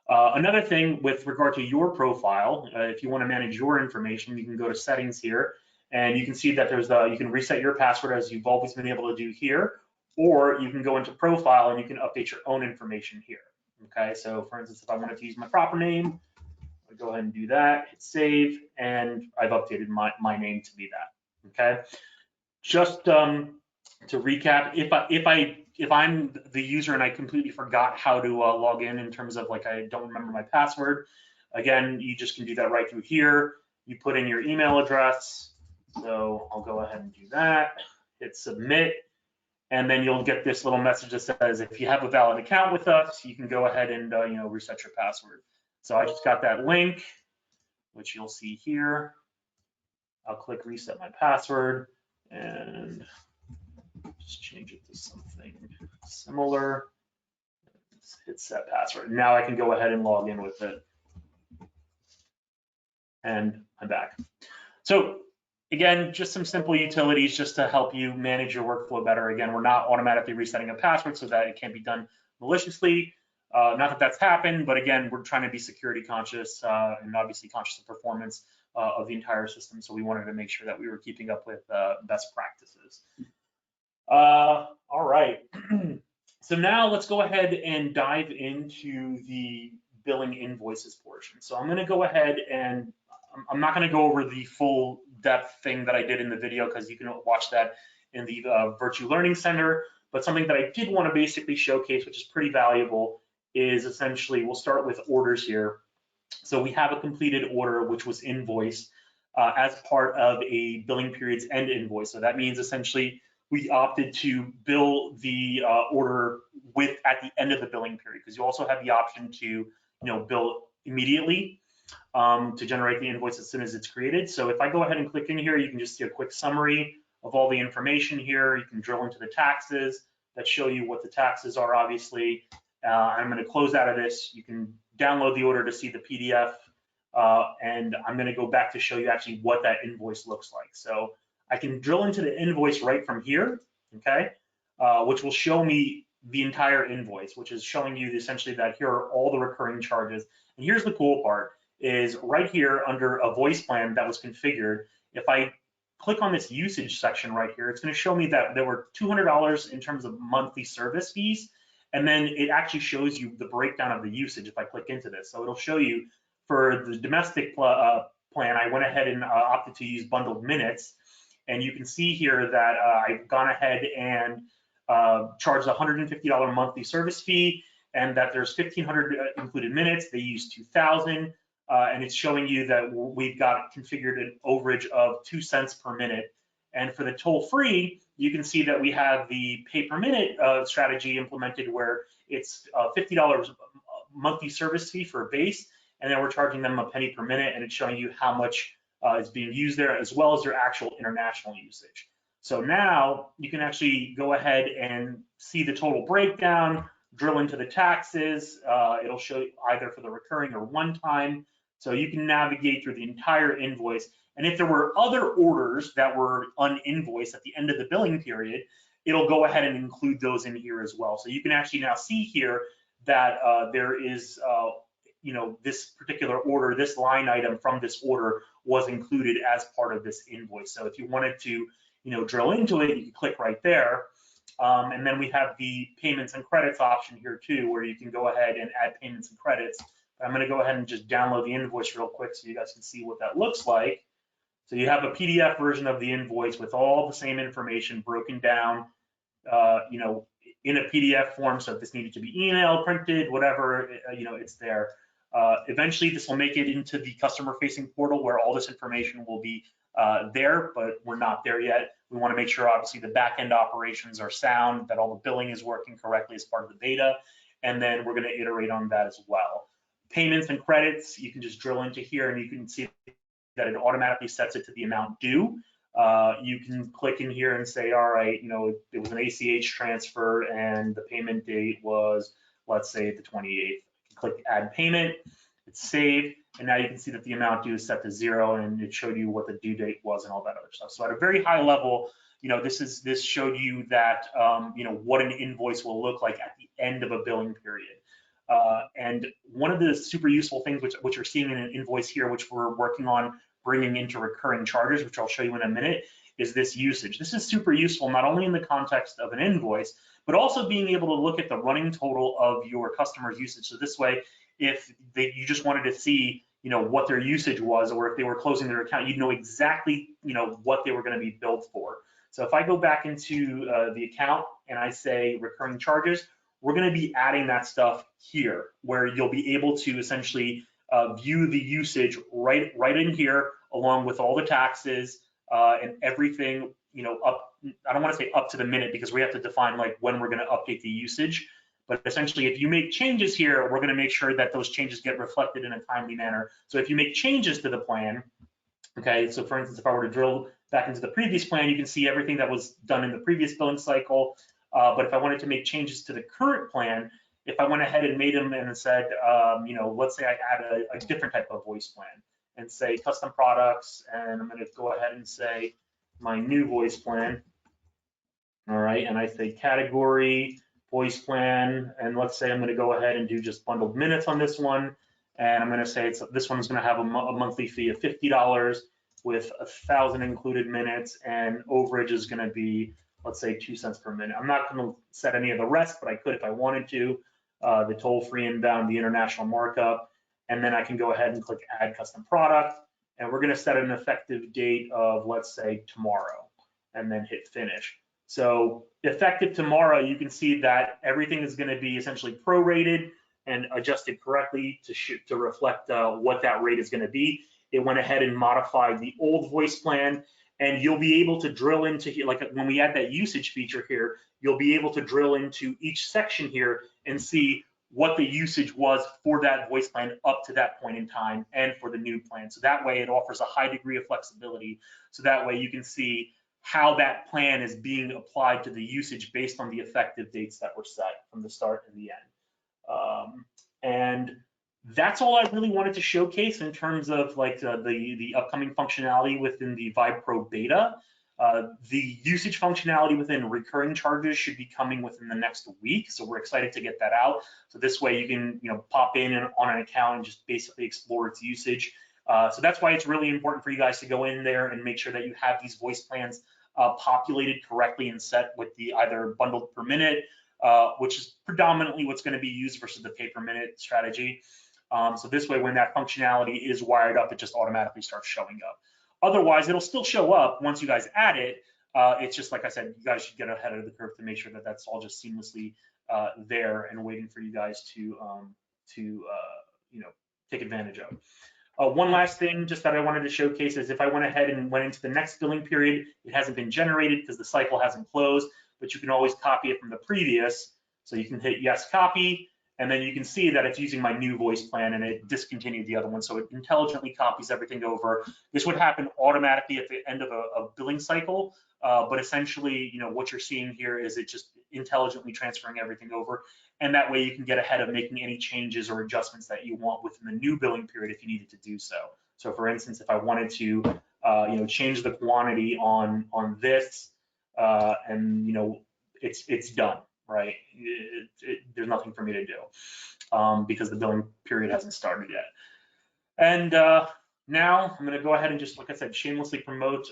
Another thing with regard to your profile, if you want to manage your information, you can go to settings here, and you can see that there's you can reset your password as you've always been able to do here, or you can go into profile and you can update your own information here. Okay, so for instance, if I wanted to use my proper name, I'll go ahead and do that, hit save, and I've updated my name to be that. Okay, just to recap, if I'm the user and I completely forgot how to log in terms of, like, I don't remember my password, again, you just can do that right through here. You put in your email address. So I'll go ahead and do that, hit submit, and then you'll get this little message that says, if you have a valid account with us, you can go ahead and reset your password. So I just got that link, which you'll see here. I'll click reset my password and just change it to something similar. Hit set password. Now I can go ahead and log in with it. And I'm back. So again, just some simple utilities just to help you manage your workflow better. Again, we're not automatically resetting a password so that it can't be done maliciously. Not that that's happened, but again, we're trying to be security conscious and obviously conscious of performance. of the entire system. So we wanted to make sure that we were keeping up with best practices. All right. So now let's go ahead and dive into the billing invoices portion. So I'm going to go ahead and I'm not going to go over the full depth thing that I did in the video because you can watch that in the Viirtue Learning Center. But something that I did want to basically showcase, which is pretty valuable, is essentially, we'll start with orders here. So we have a completed order, which was invoiced as part of a billing period's end invoice. So that means essentially we opted to bill the order at the end of the billing period, because you also have the option to bill immediately to generate the invoice as soon as it's created. So if I go ahead and click in here, you can just see a quick summary of all the information here. You can drill into the taxes that show you what the taxes are, obviously. I'm going to close out of this. You can download the order to see the PDF, and I'm going to go back to show you actually what that invoice looks like. So I can drill into the invoice right from here, okay, which will show me the entire invoice, which is showing you essentially that here are all the recurring charges. And here's the cool part, is right here under a voice plan that was configured, if I click on this usage section right here, it's going to show me that there were $200 in terms of monthly service fees. And then it actually shows you the breakdown of the usage if I click into this. So it'll show you for the domestic plan, I went ahead and opted to use bundled minutes. And you can see here that I've gone ahead and charged a $150 monthly service fee, and that there's 1,500 included minutes. They use 2,000, and it's showing you that we've got configured an overage of 2 cents per minute. And for the toll-free, you can see that we have the pay per minute strategy implemented, where it's $50 monthly service fee for a base, and then we're charging them a penny per minute, and it's showing you how much is being used there, as well as their actual international usage. So now you can actually go ahead and see the total breakdown, drill into the taxes. It'll show you either for the recurring or one time. So you can navigate through the entire invoice. And if there were other orders that were uninvoiced at the end of the billing period, it'll go ahead and include those in here as well. So you can actually now see here that there is, this particular order, this line item from this order was included as part of this invoice. So if you wanted to, drill into it, you can click right there. And then we have the payments and credits option here too, where you can go ahead and add payments and credits. I'm going to go ahead and just download the invoice real quick so you guys can see what that looks like. So you have a PDF version of the invoice with all the same information broken down, in a PDF form. So if this needed to be emailed, printed, whatever, it's there. Eventually, this will make it into the customer-facing portal where all this information will be there, but we're not there yet. We want to make sure, obviously, the back-end operations are sound, that all the billing is working correctly as part of the beta, and then we're going to iterate on that as well. Payments and credits, you can just drill into here, and you can see that it automatically sets it to the amount due. You can click in here and say, all right, it was an ACH transfer, and the payment date was, let's say, the 28th. Click add payment, it's saved, and now you can see that the amount due is set to 0, and it showed you what the due date was and all that other stuff. So at a very high level, this showed you that what an invoice will look like at the end of a billing period. And one of the super useful things which you're seeing in an invoice here, which we're working on bringing into recurring charges, which I'll show you in a minute, is this usage. This is super useful, not only in the context of an invoice, but also being able to look at the running total of your customer's usage. So this way, if you just wanted to see, what their usage was, or if they were closing their account, you'd know exactly, what they were going to be billed for. So if I go back into the account and I say recurring charges, we're going to be adding that stuff here, where you'll be able to essentially view the usage right in here, along with all the taxes and everything, up. I don't want to say up to the minute, because we have to define like when we're going to update the usage. But essentially, if you make changes here, we're going to make sure that those changes get reflected in a timely manner. So if you make changes to the plan, okay, so for instance, if I were to drill back into the previous plan, you can see everything that was done in the previous billing cycle. But if I wanted to make changes to the current plan, if I went ahead and made them and said, let's say I add a different type of voice plan and say custom products, and I'm going to go ahead and say my new voice plan. All right, and I say category, voice plan, and let's say I'm going to go ahead and do just bundled minutes on this one, And I'm going to say this one's going to have a monthly fee of $50 with 1,000 included minutes, and overage is going to be, let's say, 2 cents per minute. I'm not going to set any of the rest, but I could if I wanted to. The toll-free inbound, the international markup, and then I can go ahead and click Add Custom Product, and we're going to set an effective date of, let's say, tomorrow, and then hit Finish. So effective tomorrow, you can see that everything is going to be essentially prorated and adjusted correctly to reflect what that rate is going to be. It went ahead and modified the old voice plan, and you'll be able to drill into here, like when we add that usage feature here, you'll be able to drill into each section here and see what the usage was for that voice plan up to that point in time and for the new plan. So that way it offers a high degree of flexibility. So that way you can see how that plan is being applied to the usage based on the effective dates that were set from the start and the end. And that's all I really wanted to showcase in terms of like the upcoming functionality within the Vibe Pro beta. The usage functionality within recurring charges should be coming within the next week, so we're excited to get that out. So this way you can pop in on an account and just basically explore its usage. So that's why it's really important for you guys to go in there and make sure that you have these voice plans populated correctly and set with the either bundled per minute, which is predominantly what's going to be used versus the pay per minute strategy. So this way, when that functionality is wired up, it just automatically starts showing up. Otherwise, it'll still show up once you guys add it. It's just like I said, you guys should get ahead of the curve to make sure that that's all just seamlessly there and waiting for you guys to take advantage of. One last thing just that I wanted to showcase is if I went ahead and went into the next billing period, it hasn't been generated because the cycle hasn't closed, but you can always copy it from the previous. So you can hit yes, copy, and then you can see that it's using my new voice plan and it discontinued the other one. So it intelligently copies everything over. This would happen automatically at the end of a billing cycle, but essentially, what you're seeing here is it just intelligently transferring everything over. And that way you can get ahead of making any changes or adjustments that you want within the new billing period if you needed to do so. So for instance, if I wanted to, change the quantity on this, and it's done, right? There's nothing for me to do because the billing period hasn't started yet. And now I'm going to go ahead and just, like I said, shamelessly promote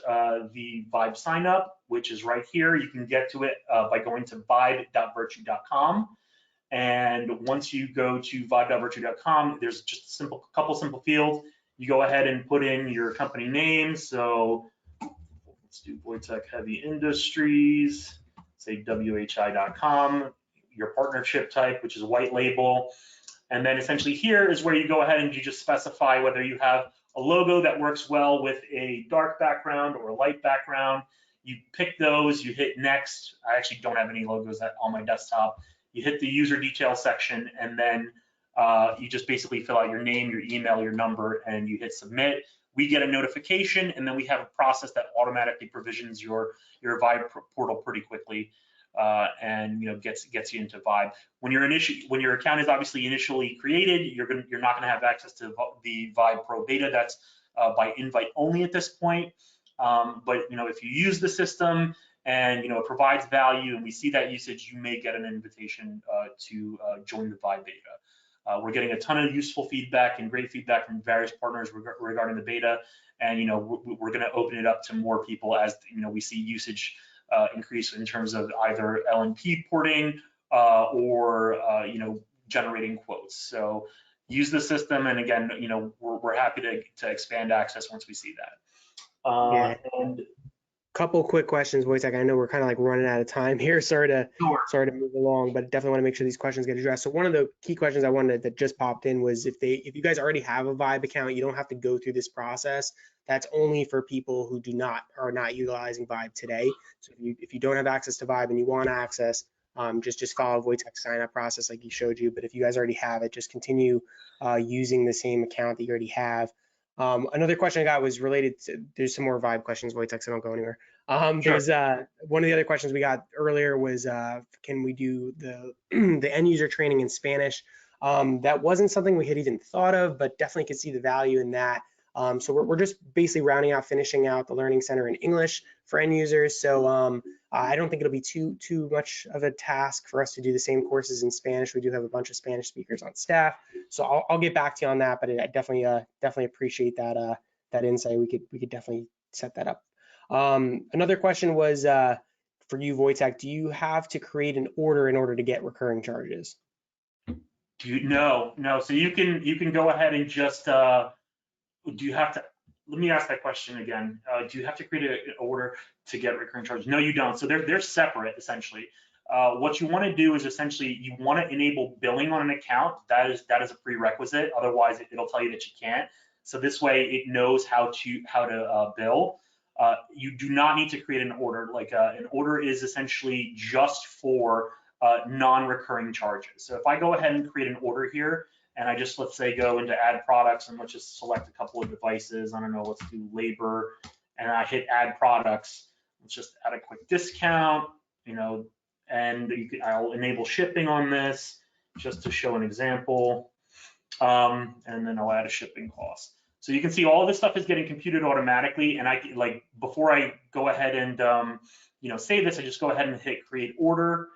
the Vibe sign up, which is right here. You can get to it by going to vibe.virtue.com. And once you go to vibe.virtue.com, there's just a couple simple fields. You go ahead and put in your company name. So let's do Viirtue Heavy Industries, say whi.com, your partnership type, which is white label. And then essentially here is where you go ahead and you just specify whether you have a logo that works well with a dark background or a light background. You pick those, you hit next. I actually don't have any logos on my desktop. You hit the user details section, and then you just basically fill out your name, your email, your number, and you hit submit. We get a notification, and then we have a process that automatically provisions your Vibe portal pretty quickly, and gets you into Vibe. When your account is obviously initially created, you're not going to have access to the Vibe Pro beta. That's by invite only at this point. But if you use the system and it provides value and we see that usage, you may get an invitation to join the Vibe beta. We're getting a ton of useful feedback and great feedback from various partners regarding the beta, and we're going to open it up to more people as we see usage increase in terms of either LNP porting or generating quotes. So use the system, and again, we're happy to expand access once we see that. And couple quick questions, Wojtek. I know we're kind of like running out of time here. Sorry to move along, but definitely want to make sure these questions get addressed. So one of the key questions I wanted that just popped in was if you guys already have a Vibe account, you don't have to go through this process. That's only for people who are not utilizing Vibe today. So if you don't have access to Vibe and you want access, just follow Wojtek's sign up process like he showed you. But if you guys already have it, just continue using the same account that you already have. Another question I got was related to, there's some more Vibe questions, Wojtek, so don't go anywhere. There's one of the other questions we got earlier was, can we do the end user training in Spanish? That wasn't something we had even thought of, but definitely could see the value in that. So we're just basically finishing out the Learning Center in English for end users. So I don't think it'll be too much of a task for us to do the same courses in Spanish. We do have a bunch of Spanish speakers on staff, so I'll get back to you on that. But I definitely appreciate that insight. We could definitely set that up. Another question was for you, Wojtek. Do you have to create an order in order to get recurring charges? No. So you can go ahead and just do you have to? Let me ask that question again. Do you have to create an order to get recurring charges? No, you don't. So they're separate essentially. What you want to do is essentially you want to enable billing on an account. That is a prerequisite. Otherwise, it'll tell you that you can't. So this way, it knows how to bill. You do not need to create an order. Like an order is essentially just for non-recurring charges. So if I go ahead and create an order here, and I just, let's say, go into add products, and let's just select a couple of devices. I don't know, let's do labor, and I hit add products. Let's just add a quick discount, and I'll enable shipping on this just to show an example. And then I'll add a shipping cost. So you can see all this stuff is getting computed automatically. And before I go ahead and save this, I just go ahead and hit create order.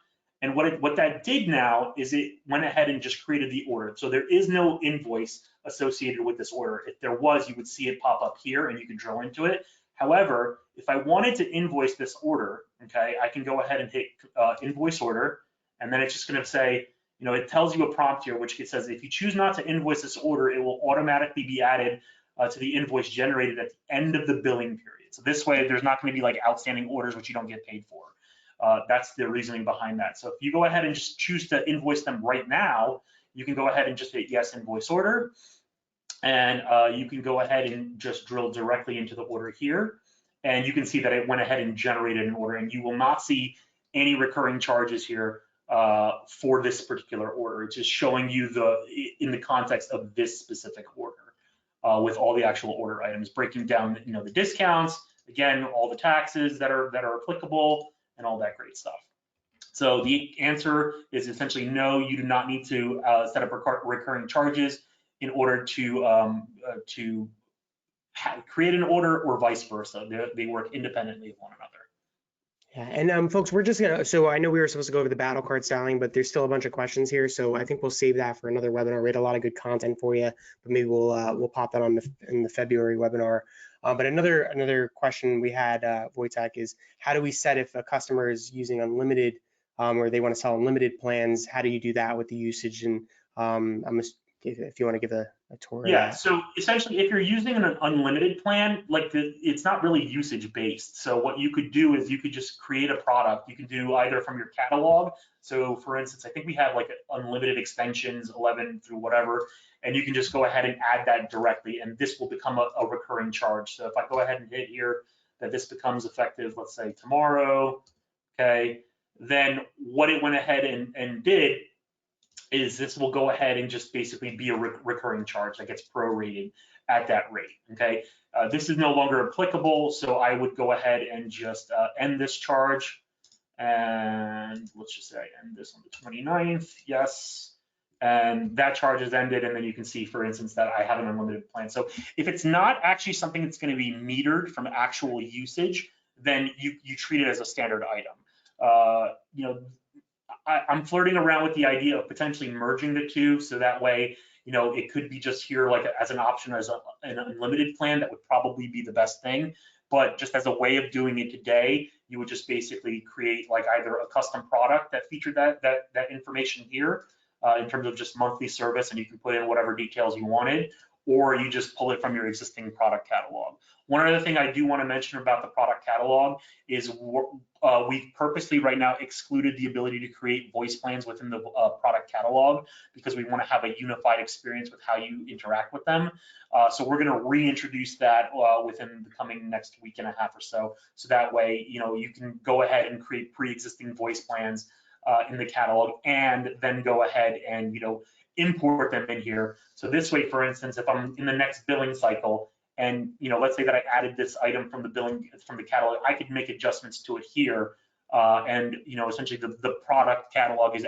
And what that did now is it went ahead and just created the order. So there is no invoice associated with this order. If there was, you would see it pop up here and you can drill into it. However, if I wanted to invoice this order, okay, I can go ahead and hit invoice order, and then it's just going to say, it tells you a prompt here, which it says, if you choose not to invoice this order, it will automatically be added to the invoice generated at the end of the billing period. So this way, there's not going to be like outstanding orders which you don't get paid for. That's the reasoning behind that. So if you go ahead and just choose to invoice them right now, you can go ahead and just hit yes, invoice order. And you can go ahead and just drill directly into the order here. And you can see that it went ahead and generated an order, and you will not see any recurring charges here for this particular order. It's just showing you in the context of this specific order with all the actual order items, breaking down the discounts, again, all the taxes that are applicable, and all that great stuff. So the answer is essentially no, you do not need to set up recurring charges in order to create an order, or vice versa. They work independently of one another. Yeah, and folks, we're just gonna, so I know we were supposed to go over the battle card styling, but there's still a bunch of questions here, so I think we'll save that for another webinar. We had a lot of good content for you, but maybe we'll pop that on in the February webinar. But another question we had, Wojtek, is how do we set if a customer is using unlimited or they want to sell unlimited plans? How do you do that with the usage? And if you want to give a tour. Yeah, so essentially, if you're using an unlimited plan, it's not really usage based. So what you could do is you could just create a product. You can do either from your catalog. So for instance, I think we have like unlimited extensions, 11 through whatever, and you can just go ahead and add that directly, and this will become a recurring charge. So if I go ahead and hit here that this becomes effective, let's say tomorrow, okay, then what it went ahead and did is this will go ahead and just basically be a recurring charge that gets prorated at that rate, okay? This is no longer applicable, so I would go ahead and just end this charge, and let's just say I end this on the 29th, yes, and that charge is ended, and then you can see, for instance, that I have an unlimited plan. So if it's not actually something that's gonna be metered from actual usage, then you treat it as a standard item. I'm flirting around with the idea of potentially merging the two, so that way, it could be just here like as an option as an unlimited plan. That would probably be the best thing. But just as a way of doing it today, you would just basically create like either a custom product that featured that information here in terms of just monthly service, and you can put in whatever details you wanted, or you just pull it from your existing product catalog. One other thing I do want to mention about the product catalog is we've purposely right now excluded the ability to create voice plans within the product catalog, because we want to have a unified experience with how you interact with them. So we're going to reintroduce that within the coming next week and a half or so. So that way, you can go ahead and create pre-existing voice plans in the catalog, and then go ahead and import them in here. So this way, for instance, if I'm in the next billing cycle, and let's say that I added this item from the catalog, I could make adjustments to it here, and essentially the product catalog is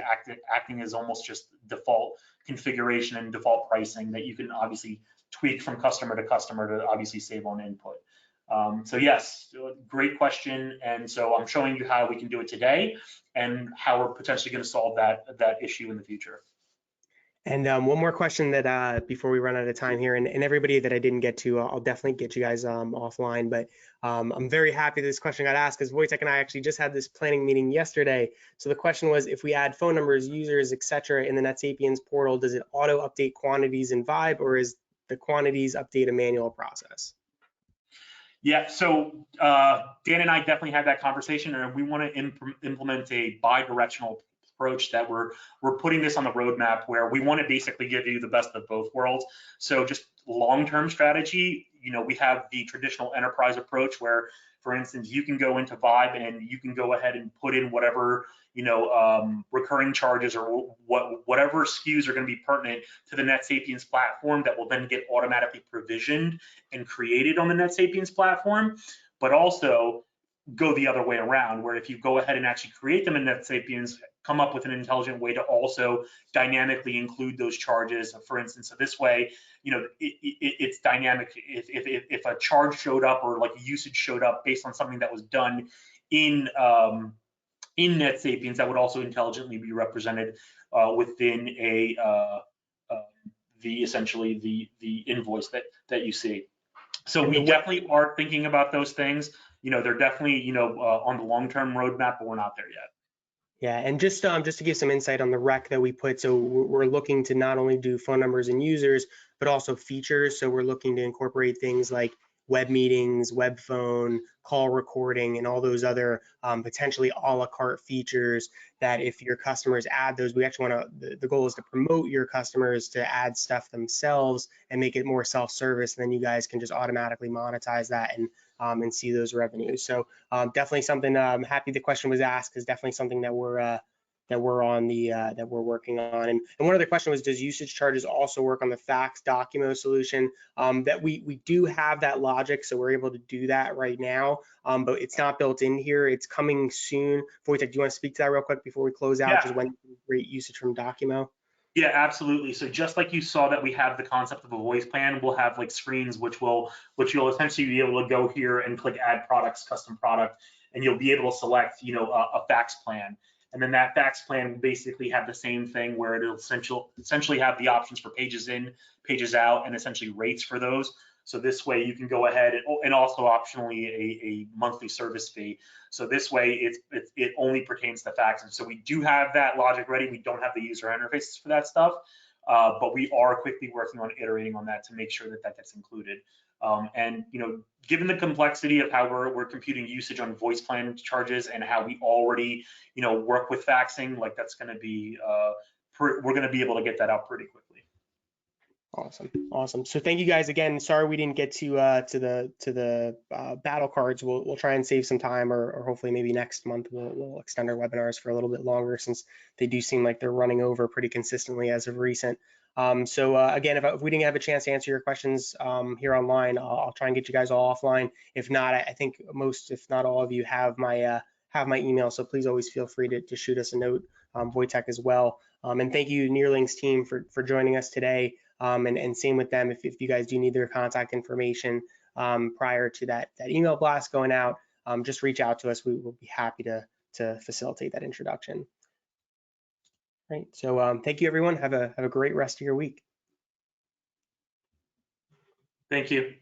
acting as almost just default configuration and default pricing that you can obviously tweak from customer to customer to obviously save on input. So yes, great question. And so I'm showing you how we can do it today and how we're potentially going to solve that issue in the future. And one more question that before we run out of time here, and everybody that I didn't get to, I'll definitely get you guys offline. But I'm very happy this question got asked because Wojtek and I actually just had this planning meeting yesterday. So the question was, if we add phone numbers, users, etc., in the NetSapiens portal, does it auto update quantities in Vibe, or is the quantities update a manual process? Yeah, so Dan and I definitely had that conversation, and we want to implement a bi-directional approach that we're putting this on the roadmap where we want to basically give you the best of both worlds. So just long-term strategy, we have the traditional enterprise approach where, for instance, you can go into Vibe and you can go ahead and put in whatever recurring charges or whatever SKUs are going to be pertinent to the NetSapiens platform that will then get automatically provisioned and created on the NetSapiens platform, but also go the other way around, where if you go ahead and actually create them in NetSapiens, come up with an intelligent way to also dynamically include those charges. For instance, so this way, it's dynamic. If a charge showed up or like usage showed up based on something that was done in NetSapiens, that would also intelligently be represented within essentially the invoice that you see. So we definitely are thinking about those things. They're definitely on the long-term roadmap, but we're not there yet. Yeah, and just to give some insight on the rec that we put, so we're looking to not only do phone numbers and users, but also features. So we're looking to incorporate things like web meetings, web phone, call recording, and all those other potentially a la carte features that if your customers add those, we actually want to, the goal is to promote your customers to add stuff themselves and make it more self-service. And then you guys can just automatically monetize that and see those revenues. So definitely something, I'm happy the question was asked, is definitely something that we're on that we're working on. And one other question was, does usage charges also work on the fax Docimo solution? That we do have that logic, so we're able to do that right now, but it's not built in here. It's coming soon. Wojtek, do you want to speak to that real quick before we close out? Yeah. Just when great usage from Docimo? Yeah, absolutely. So just like you saw that we have the concept of a voice plan, we'll have like screens which you'll essentially be able to go here and click add products, custom product, and you'll be able to select, a fax plan. And then that fax plan will basically have the same thing where it'll essentially have the options for pages in, pages out, and essentially rates for those. So this way you can go ahead and also optionally a monthly service fee. So this way it only pertains to faxes. So we do have that logic ready. We don't have the user interfaces for that stuff, but we are quickly working on iterating on that to make sure that gets included. And given the complexity of how we're computing usage on voice plan charges and how we already work with faxing, like that's going to be we're going to be able to get that out pretty quickly. Awesome. So thank you guys again. Sorry we didn't get to the battle cards. We'll try and save some time, or hopefully maybe next month we'll extend our webinars for a little bit longer, since they do seem like they're running over pretty consistently as of recent. So again, if we didn't have a chance to answer your questions here online, I'll try and get you guys all offline. If not, I think most, if not all of you, have my email. So please always feel free to shoot us a note, Wojtek as well. And thank you, Neuralink's team, for joining us today. And same with them. If you guys do need their contact information prior to that email blast going out, just reach out to us. We will be happy to facilitate that introduction. Right. So thank you, everyone. Have a great rest of your week. Thank you.